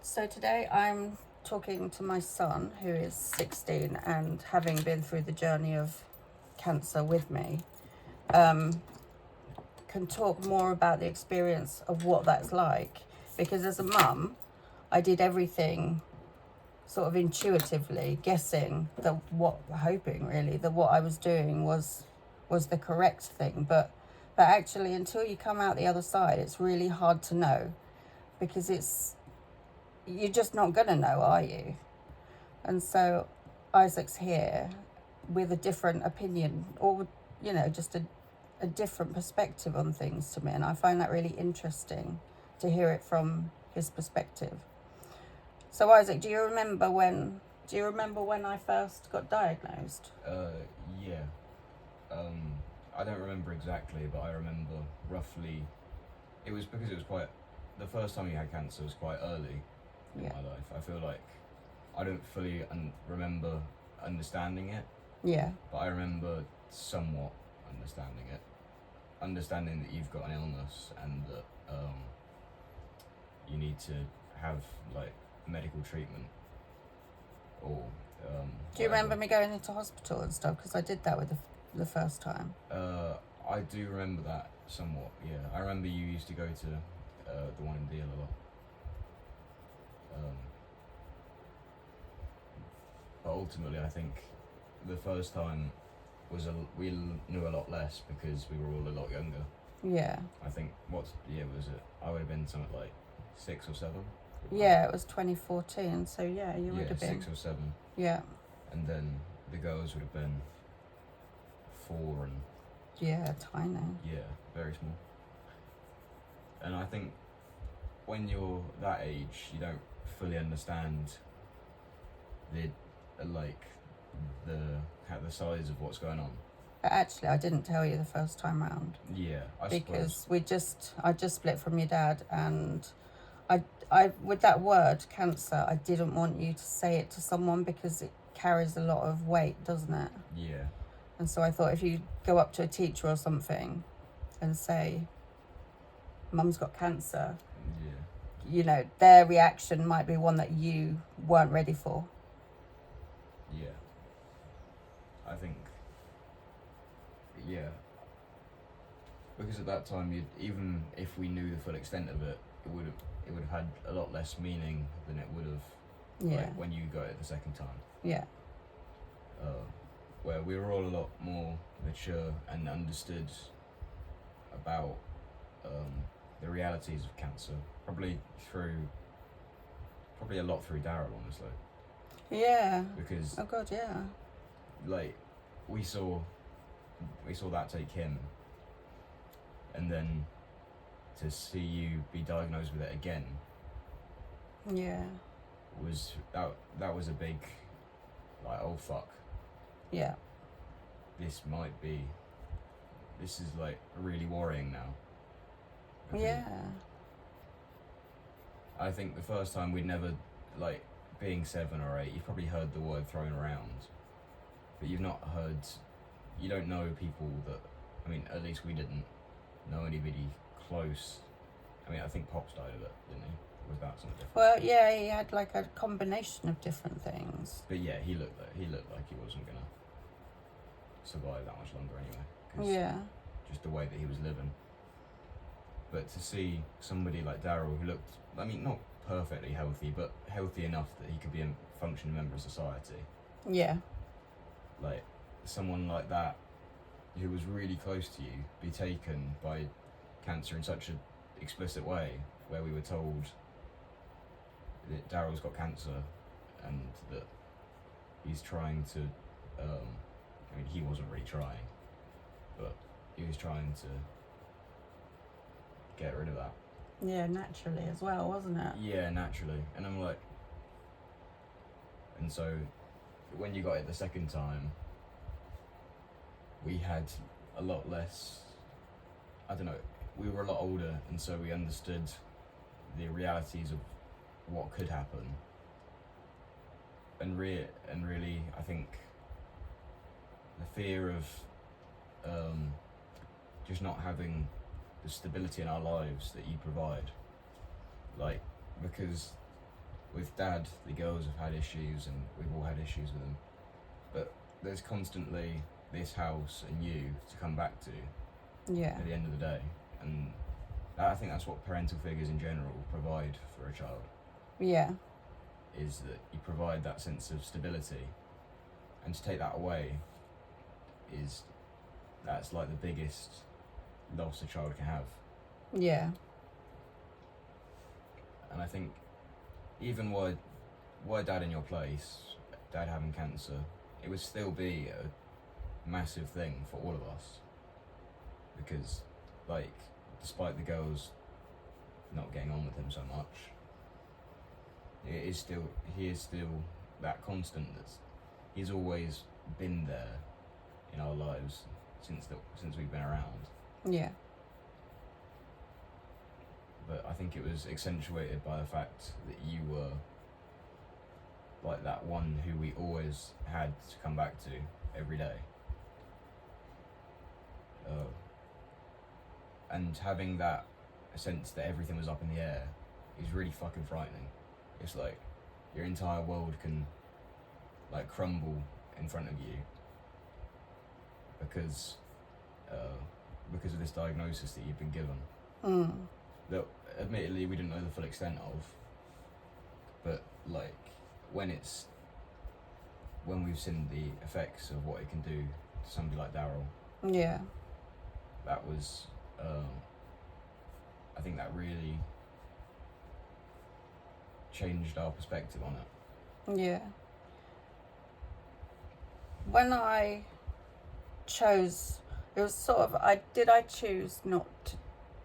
So today I'm talking to my son, who is 16, and having been through the journey of cancer with me, can talk more about the experience of what that's like. Because as a mum, I did everything sort of intuitively, guessing that hoping really that what I was doing was the correct thing. But actually, until you come out the other side, it's really hard to know, because you're just not gonna know, are you? And so Isaac's here with a different opinion, or just a different perspective on things to me, and I find that really interesting to hear it from his perspective. So Isaac, do you remember when I first got diagnosed? Yeah. I don't remember exactly, but I remember roughly. It was because it was quite. The first time you had cancer was quite early in my life. I feel like I don't fully remember understanding it. Yeah. But I remember somewhat understanding it. Understanding that you've got an illness and that you need to have like medical treatment or. Do you remember me going into hospital and stuff? Because I did that with the first time. I do remember that somewhat. Yeah, I remember you used to go to the one in Deal a lot. But ultimately, I think the first time we knew a lot less because we were all a lot younger. Yeah. I think was it? I would have been something like 6 or 7. Yeah, it was 2014. So yeah, you would have been 6 or 7. Yeah. And then the girls would have been 4 and. Yeah, tiny. Yeah, very small. And I think when you're that age, you don't fully understand the size of what's going on. But actually, I didn't tell you the first time round. Yeah, because I just split from your dad, and I with that word cancer, I didn't want you to say it to someone because it carries a lot of weight, doesn't it? Yeah. And so I thought if you go up to a teacher or something and say, Mum's got cancer, their reaction might be one that you weren't ready for. Yeah. I think, yeah. Because at that time, even if we knew the full extent of it, it would have had a lot less meaning than it would have like when you got it the second time. Yeah. Where we were all a lot more mature and understood about the realities of cancer. Probably a lot through Darryl, honestly. Yeah. Because. Oh God, yeah. Like, we saw that take him, and then to see you be diagnosed with it again. Yeah. That was a big, like, oh fuck. Yeah. This is like really worrying now. Yeah. I think the first time we'd never, like, being 7 or 8, you've probably heard the word thrown around, but you don't know people that, I mean, at least we didn't know anybody close. I mean, I think Pops died of it, didn't he? Or was that something different? Well, yeah, he had like a combination of different things. But yeah, he looked like he wasn't gonna survive that much longer anyway. Yeah. Just the way that he was living. But to see somebody like Darryl, who looked, I mean, not perfectly healthy, but healthy enough that he could be a functioning member of society. Yeah. Like, someone like that, who was really close to you, be taken by cancer in such an explicit way, where we were told that Darryl's got cancer and that he's trying to, I mean, he wasn't really trying, but he was trying to get rid of that. Yeah, naturally as well, wasn't it? Yeah, naturally. And I'm like, and so when you got it the second time, we had a lot less, I don't know, we were a lot older, and so we understood the realities of what could happen. And really, I think the fear of just not having the stability in our lives that you provide. Like, because with Dad, the girls have had issues, and we've all had issues with them. But there's constantly this house and you to come back to Yeah. at the end of the day, and I think that's what parental figures in general provide for a child. Yeah. Is that you provide that sense of stability, and to take that away that's like the biggest loss a child can have. Yeah. And I think even were Dad in your place, Dad having cancer, it would still be a massive thing for all of us, because like despite the girls not getting on with him so much, he is still that constant that's he's always been there in our lives since we've been around. Yeah. But I think it was accentuated by the fact that you were like that one who we always had to come back to every day. And having that sense that everything was up in the air is really fucking frightening. It's like your entire world can like crumble in front of you because of this diagnosis that you've been given. That admittedly we didn't know the full extent of, but like when we've seen the effects of what it can do to somebody like Darryl, Yeah. that was I think that really changed our perspective on it. Yeah. When I chose, it was sort of, I choose not to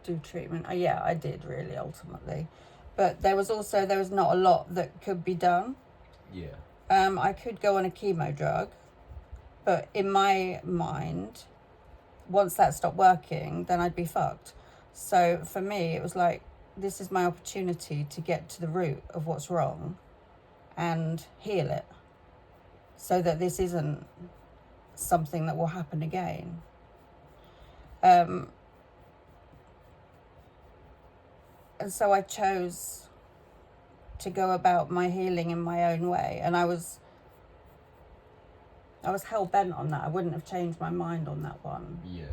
do treatment? Yeah, I did really ultimately. But there was not a lot that could be done. Yeah. I could go on a chemo drug, but in my mind, once that stopped working, then I'd be fucked. So for me, it was like, this is my opportunity to get to the root of what's wrong and heal it, so that this isn't something that will happen again. And so I chose to go about my healing in my own way, and I was hell-bent on that. I wouldn't have changed my mind on that one. Yeah.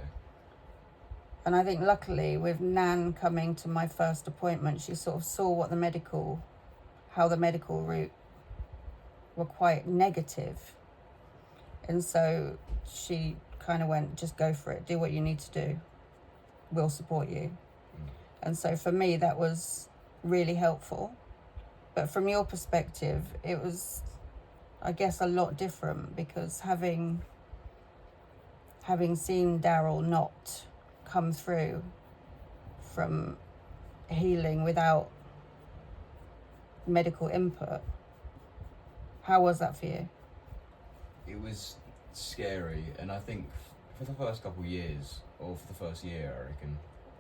And I think luckily with Nan coming to my first appointment, she sort of saw how the medical route were quite negative. And so she kind of went, just go for it. Do what you need to do. We'll support you. And so for me, that was really helpful. But from your perspective, it was, I guess, a lot different, because having seen Darryl not come through from healing without medical input, how was that for you? It was scary, and I think for the first couple of years, or for the first year,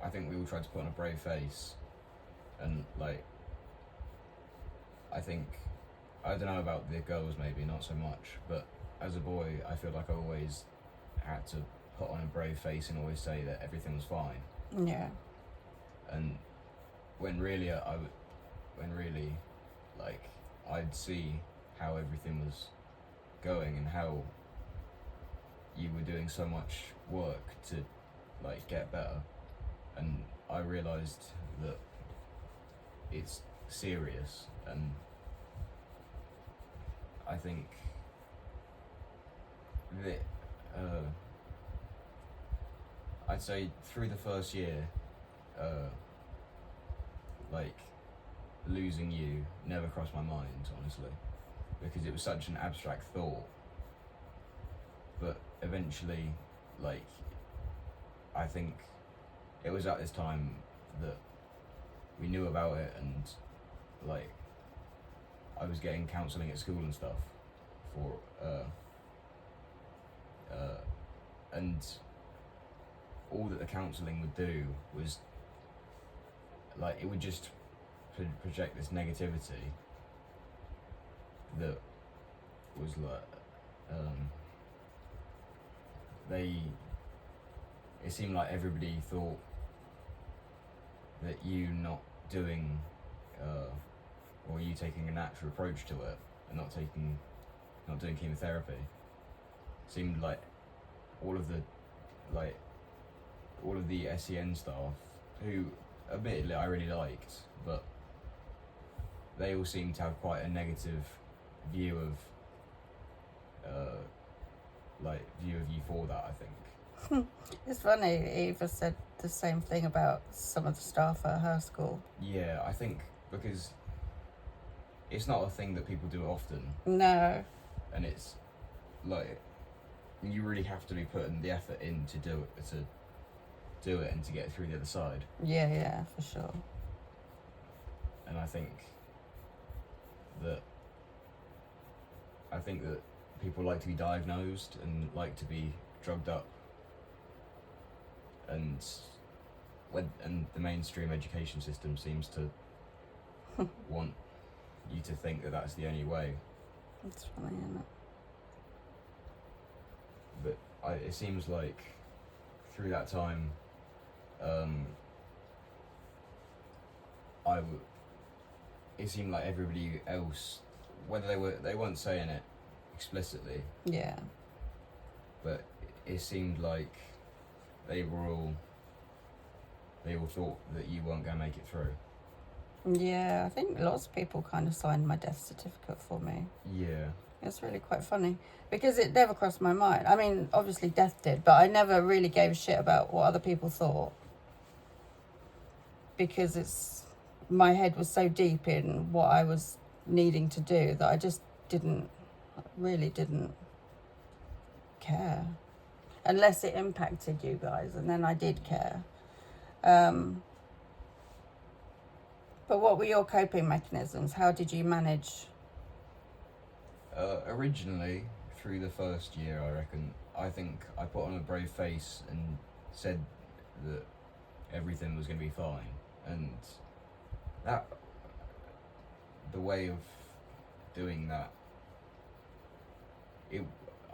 I think we all tried to put on a brave face, and like, I don't know about the girls, maybe not so much, but as a boy, I feel like I always had to put on a brave face and always say that everything was fine. Yeah. And when really, like, I'd see how everything was going and how you were doing so much work to like get better, and I realised that it's serious. And I think that I'd say through the first year, like, losing you never crossed my mind, honestly, because it was such an abstract thought. But eventually, like, I think it was at this time that we knew about it, and like, I was getting counselling at school and stuff for and all that the counselling would do was like, it would just project this negativity that was like it seemed like everybody thought that you not doing or are you taking a natural approach to it and not doing chemotherapy? Seemed like all of the SEN staff, who admittedly I really liked, but they all seemed to have quite a negative view of you for that, I think. It's funny, Eva said the same thing about some of the staff at her school. Yeah, I think because it's not a thing that people do often. No. And it's like you really have to be putting the effort in to do it and to get through the other side. Yeah, for sure. And I think that people like to be diagnosed and like to be drugged up, and the mainstream education system seems to want you to think that that's the only way. It's funny, isn't it? But it seems like through that time, it seemed like everybody else, whether they weren't saying it explicitly, yeah, but it seemed like they all thought that you weren't going to make it through. Yeah, I think lots of people kind of signed my death certificate for me. Yeah. It's really quite funny because it never crossed my mind. I mean, obviously death did, but I never really gave a shit about what other people thought, because my head was so deep in what I was needing to do that I just really didn't care, unless it impacted you guys, and then I did care. But what were your coping mechanisms? How did you manage? Originally, through the first year, I think I put on a brave face and said that everything was going to be fine, and that the way of doing that,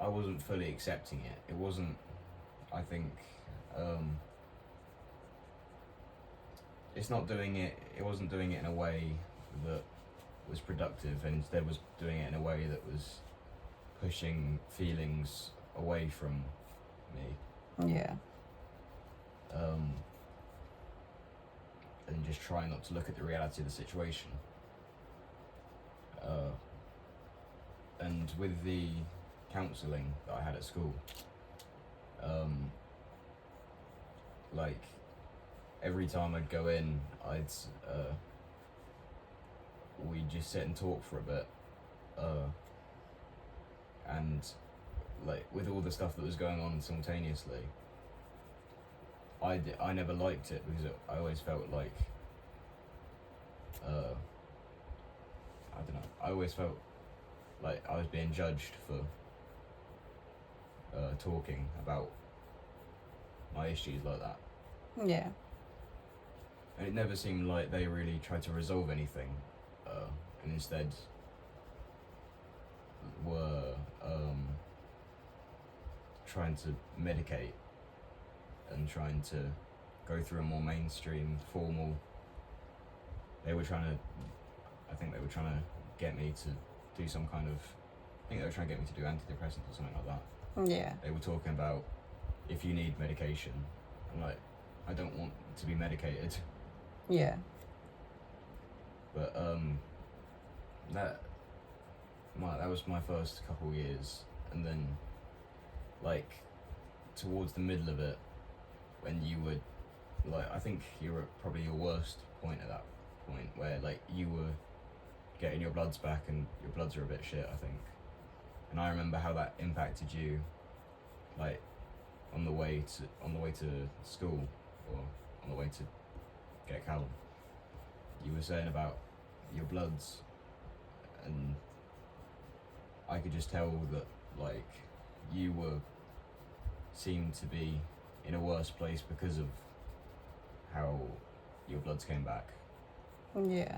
I wasn't fully accepting it. It wasn't, I think, it wasn't doing it in a way that was productive, and instead was doing it in a way that was pushing feelings away from me. Yeah. And just trying not to look at the reality of the situation. And with the counselling that I had at school, like every time I'd go in, we'd just sit and talk for a bit, and like with all the stuff that was going on simultaneously, I never liked it because I always felt like I don't know, I always felt like I was being judged for talking about my issues like that. Yeah. And it never seemed like they really tried to resolve anything, and instead were trying to medicate and trying to go through a more mainstream, formal. I think they were trying to get me to do some kind of, I think they were trying to get me to do antidepressants or something like that. Yeah. They were talking about if you need medication. I'm like, I don't want to be medicated. Yeah. But that was my first couple years, and then like towards the middle of it, when you would, like, I think you were at probably your worst point at that point, where like you were getting your bloods back and your bloods are a bit shit, I think. And I remember how that impacted you, like on the way to school or on the way to get Callum. You were saying about your bloods, and I could just tell that like you seemed to be in a worse place because of how your bloods came back. Yeah.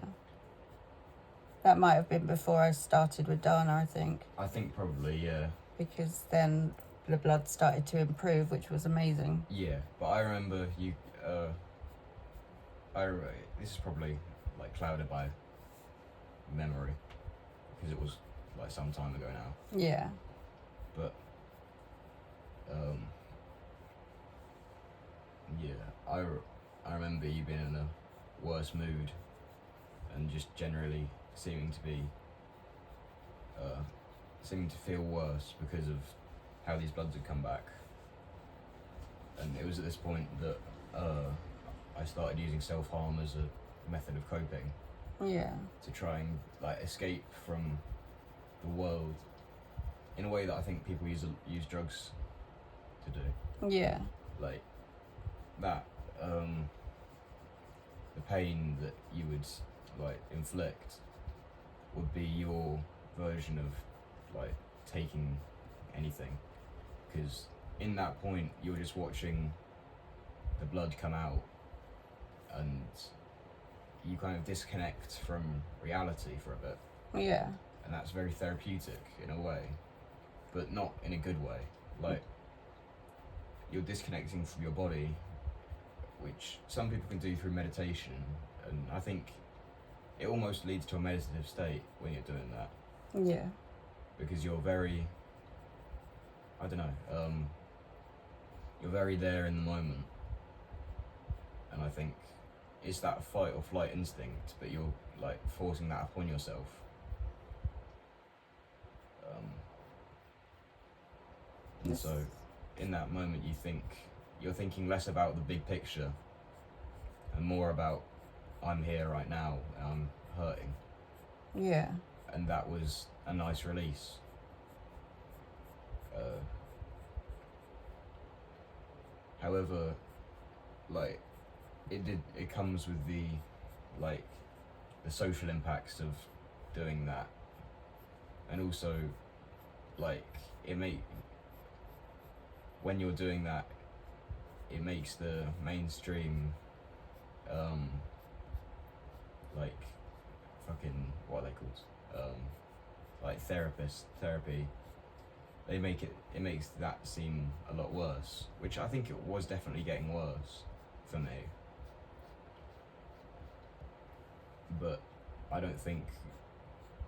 That might have been before I started with Dana, I think. I think probably, yeah. Because then the blood started to improve, which was amazing. Yeah, but I remember you, this is probably like clouded by memory because it was like some time ago now. Yeah. But yeah, I remember you being in a worse mood and just generally seeming to feel worse because of how these bloods had come back. And it was at this point that I started using self-harm as a method of coping. Yeah. To try and like escape from the world in a way that I think people use drugs to do. Yeah. Like that, the pain that you would like inflict would be your version of like taking anything, because in that point you're just watching the blood come out and you kind of disconnect from reality for a bit. Yeah. And that's very therapeutic in a way, but not in a good way. Like, you're disconnecting from your body, which some people can do through meditation, and I think it almost leads to a meditative state when you're doing that. Yeah. Because you're very, I don't know, you're very there in the moment. And I think it's that fight or flight instinct, but you're like forcing that upon yourself. And Yes. so in that moment you're thinking less about the big picture and more about I'm here right now and I'm hurting. Yeah. And that was a nice release. However, like it comes with the social impacts of doing that, and also like when you're doing that, it makes the mainstream like fucking what are they called, like therapy, it makes that seem a lot worse, which I think it was definitely getting worse for me. But I don't think,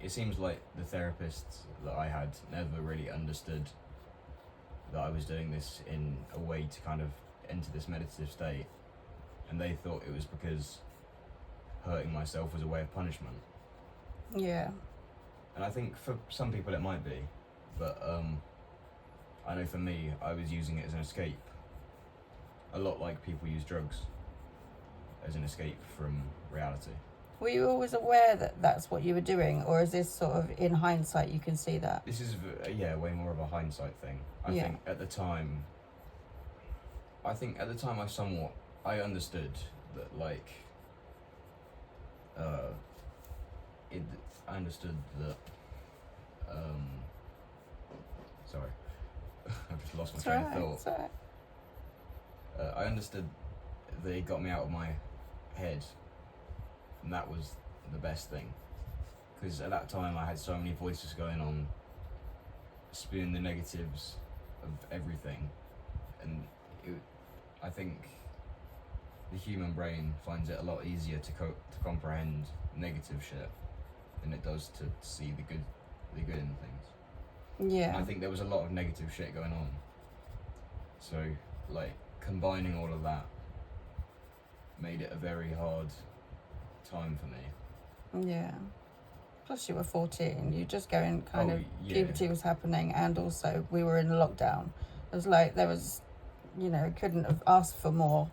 it seems like the therapists that I had never really understood that I was doing this in a way to kind of enter this meditative state, and they thought it was because hurting myself was a way of punishment. Yeah. And I think for some people it might be, but I know for me, I was using it as an escape. A lot like people use drugs as an escape from reality. Were you always aware that that's what you were doing, or is this sort of in hindsight you can see that? This is way more of a hindsight thing. I think at the time I understood that like I understood that sorry I've just lost my train of thought. It's all right. I understood that it got me out of my head, and that was the best thing, because at that time I had so many voices going on spewing the negatives of everything, and I think the human brain finds it a lot easier to comprehend negative shit than it does to see the good in things. Yeah. And I think there was a lot of negative shit going on, so like combining all of that made it a very hard time for me. Yeah. Plus you were 14, you just going kind of, puberty was happening, and also we were in lockdown. It was like there was, couldn't have asked for more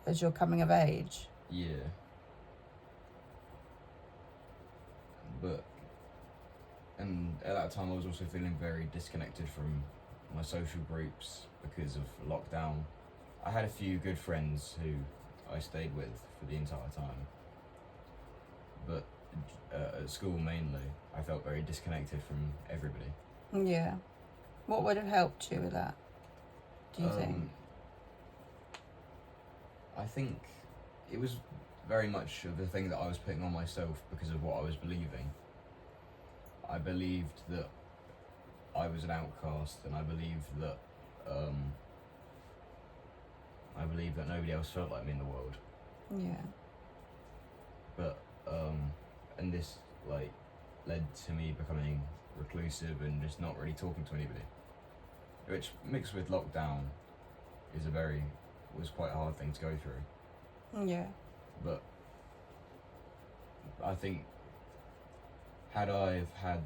as you're coming of age. Yeah. And at that time I was also feeling very disconnected from my social groups because of lockdown. I had a few good friends who I stayed with for the entire time, but at school mainly I felt very disconnected from everybody. Yeah. What would have helped you with that, do you think? I think it was very much of the thing that I was putting on myself because of what I was believing. I believed that I was an outcast, and I believed that nobody else felt like me in the world. Yeah. But and this like led to me becoming reclusive and just not really talking to anybody, which mixed with lockdown was quite a hard thing to go through. Yeah. But I think had I had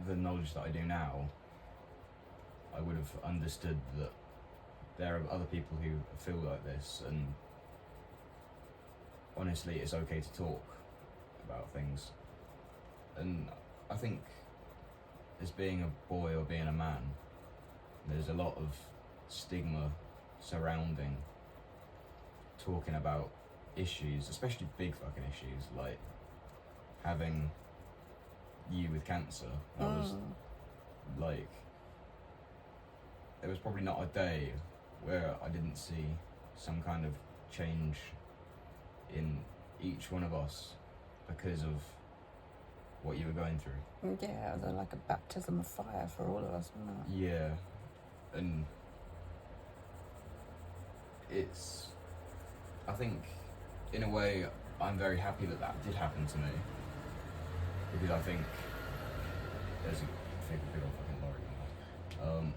the knowledge that I do now, I would have understood that there are other people who feel like this, and honestly it's okay to talk about things. And I think as being a boy or being a man, there's a lot of stigma surrounding talking about issues, especially big fucking issues, like having you with cancer. I was like, there was probably not a day where I didn't see some kind of change in each one of us because of what you were going through. Yeah, it was like a baptism of fire for all of us, wasn't it? Yeah, and I think in a way I'm very happy that did happen to me, because I think there's a big old fucking lorry.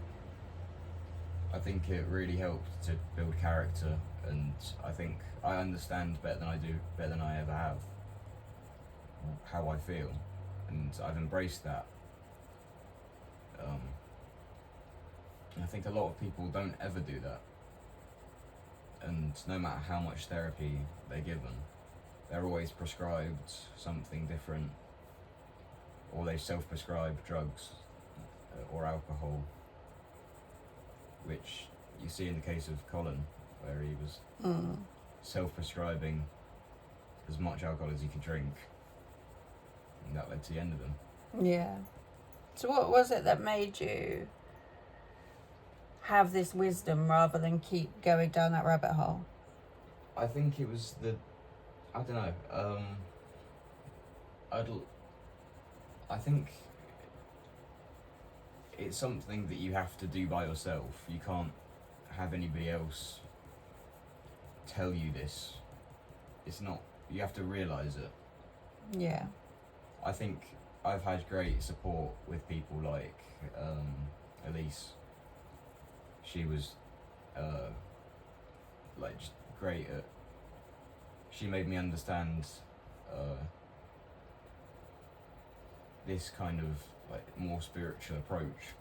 I think it really helped to build character, and I think I understand better than I ever have, how I feel, and I've embraced that. I think a lot of people don't ever do that, and no matter how much therapy they're given, they're always prescribed something different, or they self-prescribe drugs or alcohol, which you see in the case of Colin, where he was self-prescribing as much alcohol as he could drink, and that led to the end of him. Yeah. So what was it that made you have this wisdom rather than keep going down that rabbit hole? I think it was I don't know, I think it's something that you have to do by yourself. You can't have anybody else tell you this. It's not, you have to realise it. Yeah. I think I've had great support with people like Elise. She was like just great at, she made me understand this kind of like more spiritual approach,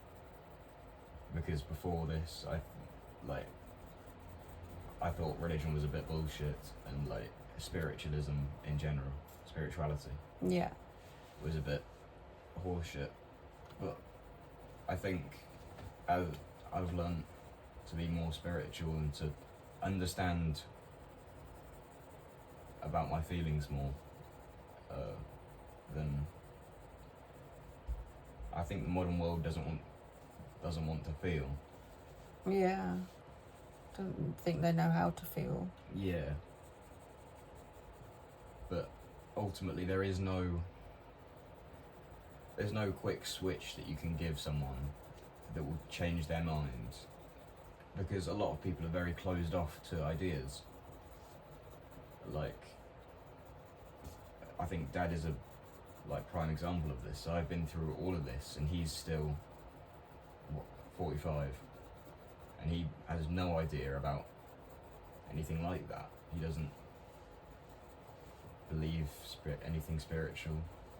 because before this I thought religion was a bit bullshit, and like spiritualism in general, spirituality, Yeah. was a bit horseshit. But I think I've learned to be more spiritual and to understand about my feelings more than I think the modern world doesn't want to feel. Yeah. Don't think they know how to feel. Yeah. But ultimately there's no quick switch that you can give someone that will change their mind, because a lot of people are very closed off to ideas. Like, I think Dad is a prime example of this. So I've been through all of this, and he's still 45, and he has no idea about anything like that. He doesn't believe anything spiritual,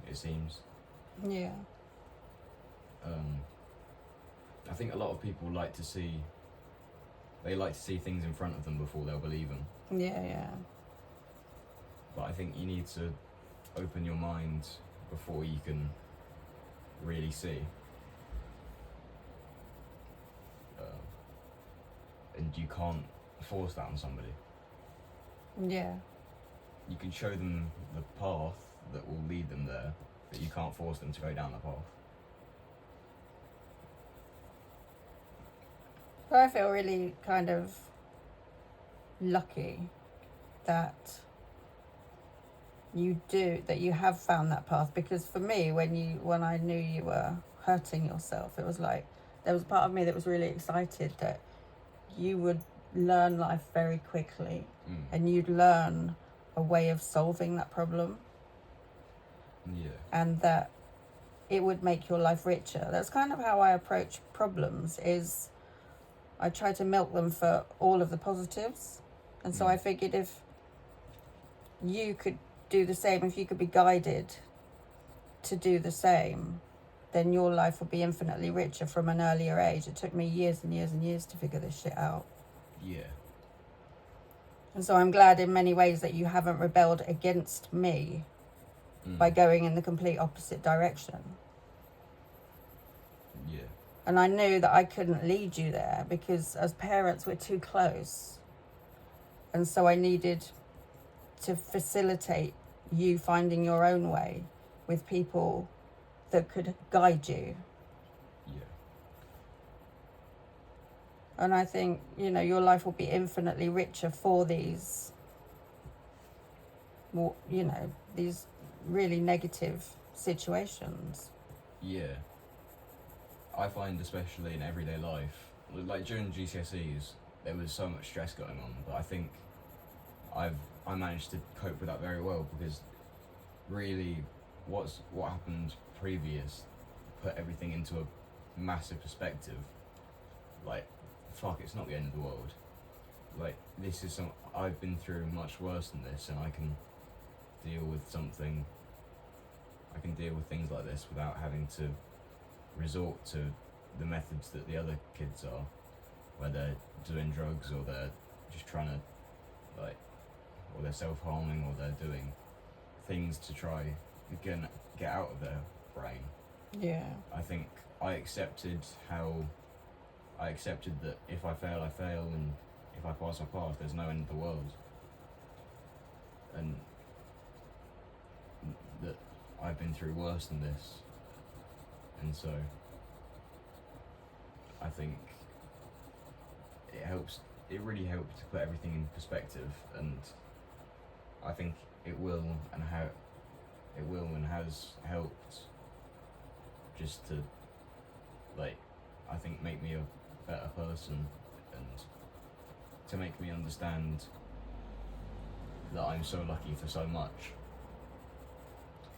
it seems. Yeah. I think a lot of people like to see things in front of them before they'll believe them. Yeah, yeah. But I think you need to open your mind before you can really see. And you can't force that on somebody. Yeah. You can show them the path that will lead them there, but you can't force them to go down the path. I feel really kind of lucky that you have found that path, because for me, when I knew you were hurting yourself, it was like there was a part of me that was really excited that you would learn life very quickly, and you'd learn a way of solving that problem. Yeah. and that it would make your life richer. That's kind of how I approach problems, is I try to milk them for all of the positives. And so I figured if you could do the same, if you could be guided to do the same, then your life would be infinitely richer from an earlier age. It took me years and years and years to figure this shit out. Yeah. And so I'm glad in many ways that you haven't rebelled against me by going in the complete opposite direction. Yeah. And I knew that I couldn't lead you there because as parents we're too close. And so I needed to facilitate you finding your own way with people that could guide you. Yeah. And I think, your life will be infinitely richer for these, these really negative situations. Yeah. I find, especially in everyday life, like during GCSEs, there was so much stress going on, but I think I managed to cope with that very well, because really what happened previous put everything into a massive perspective. Like, fuck, it's not the end of the world. Like, I've been through much worse than this, and I can deal with things like this without having to resort to the methods that the other kids are, where they're doing drugs, or they're just trying to, or they're self-harming, or they're doing things to try to get out of their brain. Yeah. I think I accepted that if I fail, I fail, and if I pass, I pass. There's no end of the world. And that I've been through worse than this. And so I think it really helps to put everything in perspective, and I think it will and has helped just to, I think, make me a better person, and to make me understand that I'm so lucky for so much.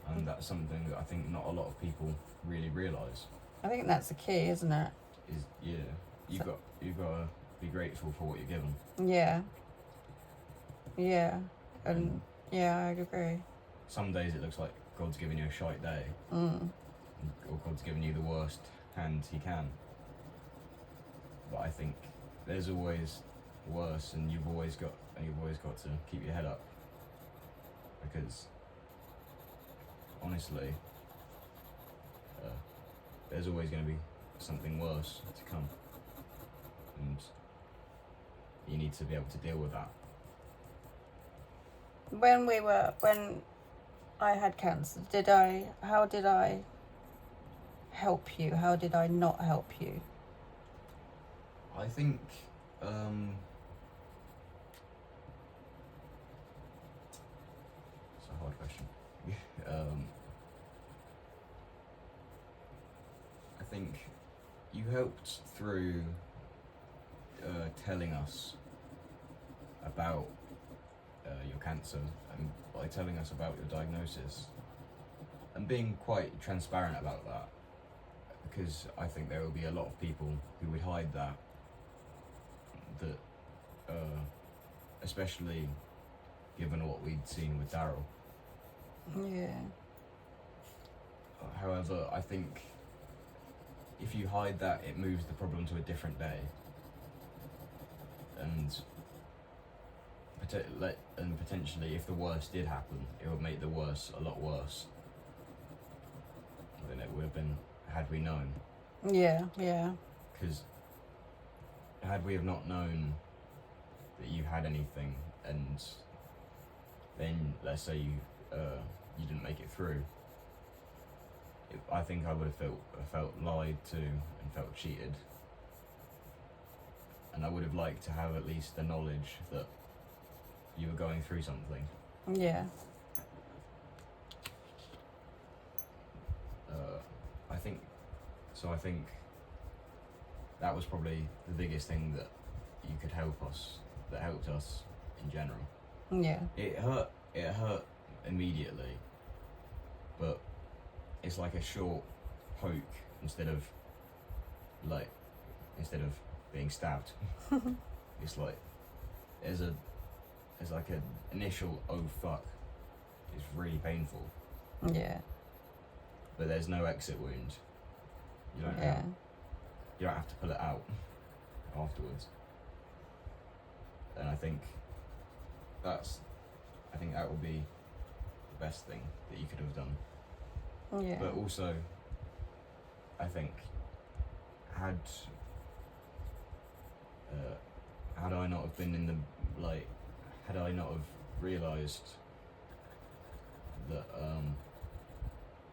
And that's something that I think not a lot of people really realise. I think that's the key, isn't it? You've got to be grateful for what you're given. Yeah. Yeah. And yeah, I agree. Some days it looks like God's giving you a shite day. Or God's giving you the worst hand he can. But I think there's always worse, and you've always got to keep your head up, because honestly, there's always going to be something worse to come, and you need to be able to deal with that. When I had cancer, how did I help you? How did I not help you? I think it's a hard question. I think you helped through telling us about your cancer, and by telling us about your diagnosis and being quite transparent about that, because I think there will be a lot of people who would hide that, especially given what we'd seen with Darryl. Yeah. However, I think if you hide that, it moves the problem to a different day, and potentially, if the worst did happen, it would make the worst a lot worse than it would have been had we known. Yeah, yeah. Because had we have not known that you had anything, and then let's say you didn't make it through, I think I would have felt lied to and felt cheated, and I would have liked to have at least the knowledge that you were going through something. Yeah. I think that was probably the biggest thing that helped us in general. Yeah. It hurt immediately, but it's like a short poke instead of being stabbed. It's like there's like an initial oh fuck. It's really painful. Yeah. But there's no exit wound. You don't have to pull it out afterwards. And I think that will be the best thing that you could have done. Yeah. But also, I think had I not have been in the had I not have realised that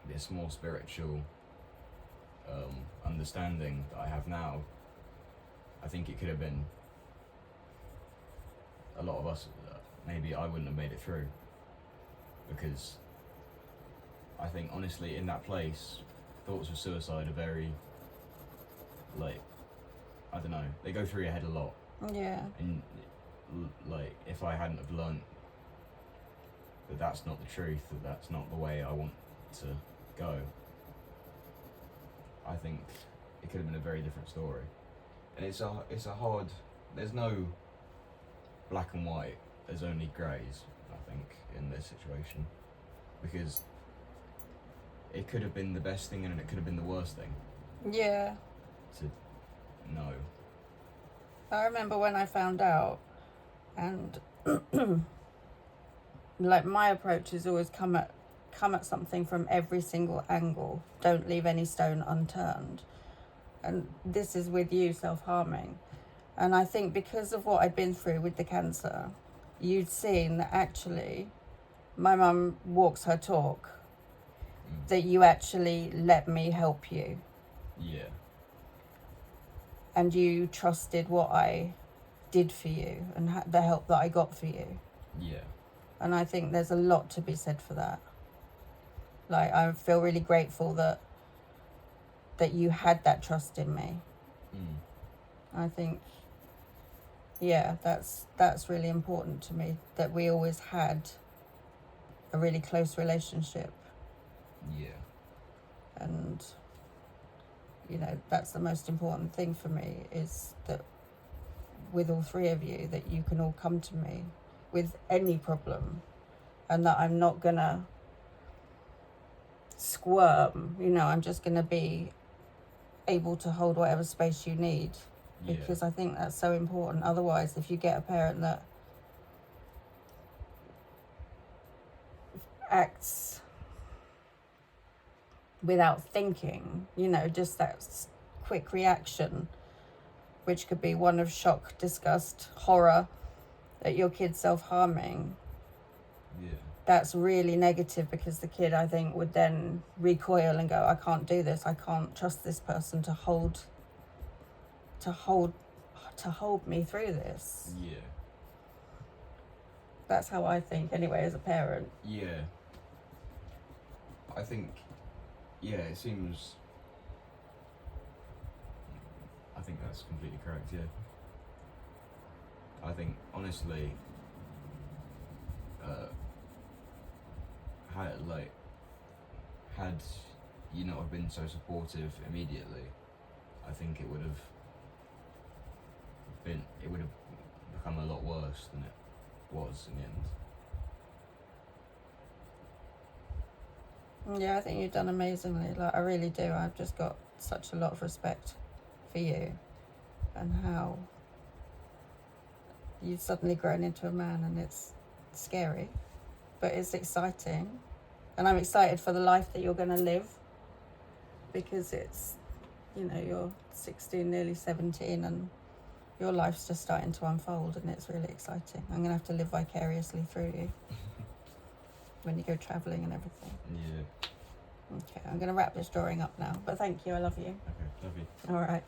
this more spiritual understanding that I have now, I think it could have been a lot of us. Maybe I wouldn't have made it through, because I think honestly in that place, thoughts of suicide are very I don't know, they go through your head a lot. Yeah. And if I hadn't have learnt that that's not the truth, that that's not the way I want to go, I think it could have been a very different story. And it's a hard, there's no black and white, there's only greys, I think, in this situation, because it could have been the best thing and it could have been the worst thing. Yeah. To know. I remember when I found out, and like my approach is always come at something from every single angle. Don't leave any stone unturned. And this is with you self-harming. And I think because of what I'd been through with the cancer, you'd seen that actually my mum walks her talk, that you actually let me help you. Yeah. And you trusted what I did for you and the help that I got for you. Yeah. And I think there's a lot to be said for that. Like, I feel really grateful that you had that trust in me. I think, yeah, that's really important to me, that we always had a really close relationship. Yeah. And, you know, that's the most important thing for me, is that with all three of you, that you can all come to me with any problem, and that I'm not gonna squirm, you know, I'm just gonna be able to hold whatever space you need, because I think that's so important. Otherwise, if you get a parent that acts without thinking, you know, just that quick reaction, which could be one of shock, disgust, horror at your kid self-harming, that's really negative, because the kid, I think, would then recoil and go, I can't do this, I can't trust this person to hold me through this. Yeah. That's how I think anyway, as a parent. Yeah. I think, yeah, it seems, I think that's completely correct, yeah. I think, honestly, had you not have been so supportive immediately, I think it would have become a lot worse than it was in the end. Yeah, I think you've done amazingly. Like, I really do. I've just got such a lot of respect for you, and how you've suddenly grown into a man, and it's scary, but it's exciting. And I'm excited for the life that you're going to live, because it's, you know, you're 16, nearly 17, and your life's just starting to unfold, and it's really exciting. I'm going to have to live vicariously through you when you go travelling and everything. Yeah. Okay, I'm going to wrap this drawing up now, but thank you, I love you. Okay, love you. All right.